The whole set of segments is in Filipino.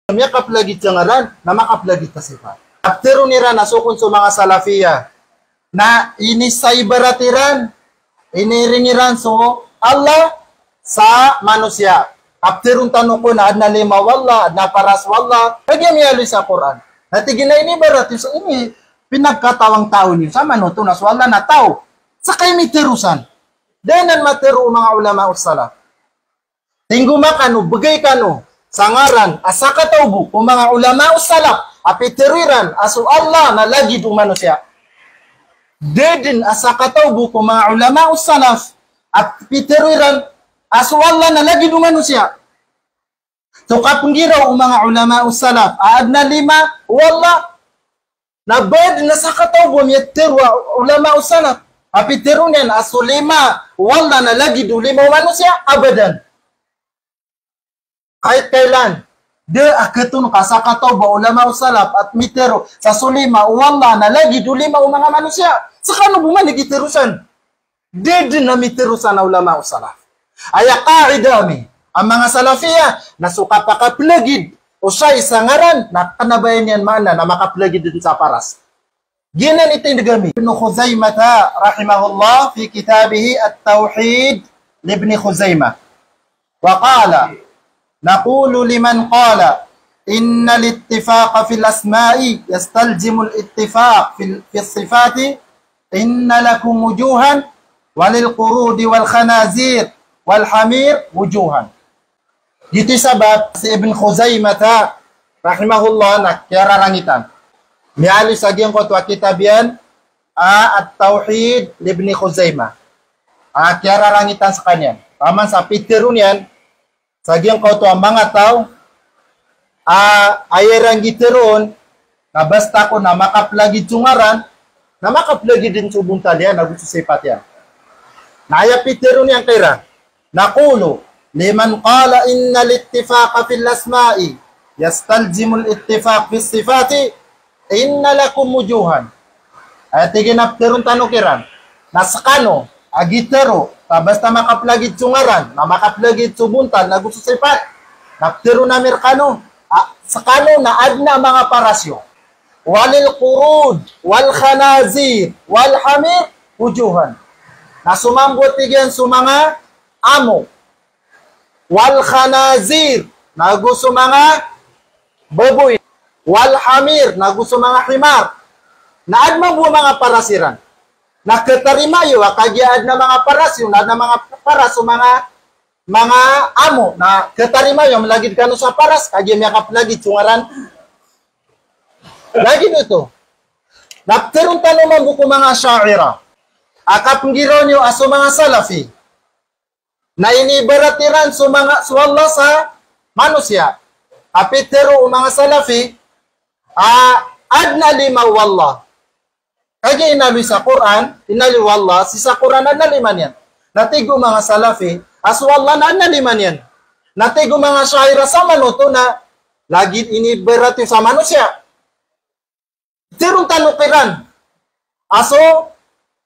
Yakap lagi jangaran na makap lagi tasifat. Aptero nira nasukon sa mga salafiya na ini sa ibaratiran, iniringiran so Allah sa manusia. Apterong tanong ko na adna lima wallah, adna paras wallah, kagyan yalo sa Quran. Natigin na ini barat, so ini pinagkatawang tao niyo sa manuto na swalla na tao. Sa kay mitirusan. Danan matero mga ulama usala. Tinggu makano, bagay kano, sangaran, asaka taubu, kung mga ulama usala, apitiriran, aso Allah na lagi do manusia. Dedin asaka taubu, kung mga ulama usalaf, at pitiriran, aso Allah na lagi do manusia. So kapunggiraw ang mga ulama usalaf, aad na lima, wallah, na bed na saka taubu, miyatiru ulama usalaf, apitirunin, aso lima, wallah na lagi do lima manusia, abadan. Kahit kailan, de aketun kasakataw ba ulama usalaf at mitero sa sulima wallah na lagi dulima o mga manusia. Saka no buman nagitirusan. De na miterusan na ulama usalaf. Aya kaidami ang mga salafiya na suka pakaplagid o siya isangaran na kanabayan yan mana na makaplagid din sa paras. Ginan itindigami. Ibn Khuzaimah rahimahullah fi kitabihi at-tawhid libni Khuzaimah. Wa qala نقول لمن قال إن الاتفاق في الأسماء يستلزم الاتفاق في الصفات إن لكم وجوها وللقرود والخنازير والحمير وجوها. Dito sabab si Ibn Khuzaimah rahimahullah nakyararangitan. Mialis agyang ko tuwa kitabian at-tawhid libni Khuzaimah. Kyararangitan sa kanya. Paman sa pitirun yan, sagyang ko to ang mga tao, ayerang giteron, na basta ko na makaplagi tsungaran, na makaplagi din subong talya, na gusto sipat yan. Nayapiteron yan kaira, nakulo, liman qala inna littifaqa fil asma'i, yastaljimul ittifaq fis sifati, inna lakum wujuhan. Ay tiginapteron tanukiran, nasakano, agitero, basta makaplagid tsungaran, na makaplagid subuntal, na gusto sipat, naptero na merkano, sakano na adna mga parasyo, walil qurud, wal khanazir, wal hamir, wujuhan. Na sumambot tigyan sa mga amo, wal khanazir, na gusto mga baboy, wal hamir, na gusto mga himar, na adma buwa mga parasiran. Nakatarimayo kagiad na mga parasyo na mga paraso mga amo na katarimayo malagid kano sa paras kagi yakap lagi tsungaran lagi dito napterun tano mabuko mga syaira akap ngiro nyo aso mga salafi na inibaratiran so mga swalla sa manusia apitero mga salafi adna lima wallah. Kaya inali sa Quran, inali wallah, si sa Quran na naliman yan. Natigo mga salafi, as wallah na naliman yan. Natigo mga syaira sa manuto na lagi iniberati sa manusia. Tirong tanukiran. Aso,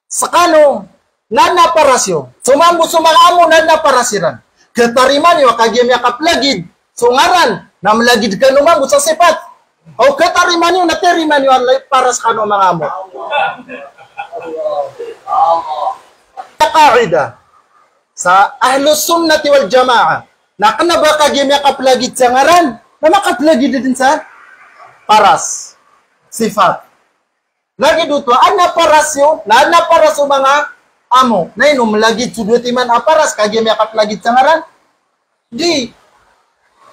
sakano, nanaparasyo. Sumambo sumangamo nanaparasiran. Ketariman yung kagim yakap lagid. Sungaran, na malagid ka numambo sa sipat. O katariman yung natiriman yung paras ka no mga mo. Kaida sa ahlus sunnati wal jamaah na kanaba kagim yakaplagid sa ngaran na makaplagid din sa paras sifat. Lagi duto ana paras yo na ana paras o mga amo na inom lagid suduti man aparas kagim yakaplagid sa ngaran. Di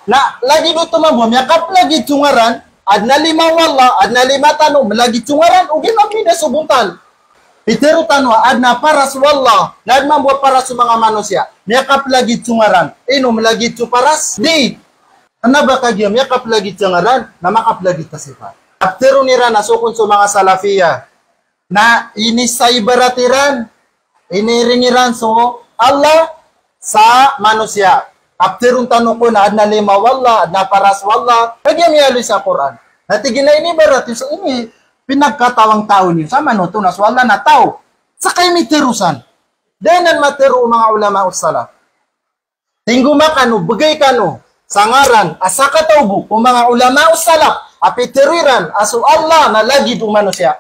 na lagi duto mabom yakaplagid sa ngaran. Adna lima wallah, adna lima tanong, malagi tsungaran, ugi mapina subuntal. Itero tanwa, adna paras wallah, na adna buat paras mga manusia. Miyakap lagi tsungaran, ino malagi tsu paras, di. Ano ba kagyam, miyakap lagi tsungaran, na makap lagi tasifat. Aptero nira nasukon sa mga salafiya, na ini sa ibaratiran, iniringiran so Allah sa manusia. Apterong tanong ko na adna lima wallah, adna paras wallah, kagyan yalo sa Quran. Natigin na ini barat, so ini pinagkatawang tao niyo sa manuto na swalla na tao. Sa kay mitirusan. Danan matero mga ulama usala. Tinggu makano, bagay kano, sangaran asa katawbo kung mga ulama salaf apitiriran aso Allah na lagi do manusia.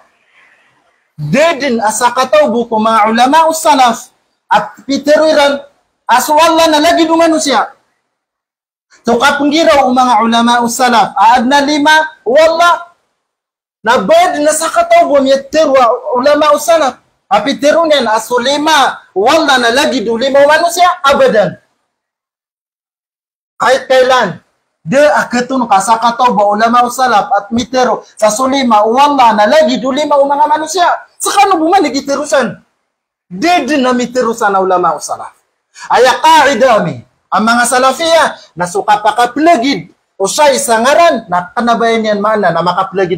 Dedin asa katawbo kung mga ulama salaf at pitiriran aso Allah na lagi do manusia. Tukapungiraw mga ulama salaf aadna lima wallah na bed na sa katawbo miyattirwa ulama salaf apitirunan aso lima wallah na lagi do lima manusia abadan. Kahit kailan, de aketun kasakataw ba ulama salaf at mitero sa sulima wallah na lagi dulima o mga manusia. Sa kano buman nagitirusan? De na miterusan na ulama salaf. Aya kaida mi, ang mga salafiya na suka pakaplagid o siya isangaran na kanabayan yan mana na makaplagid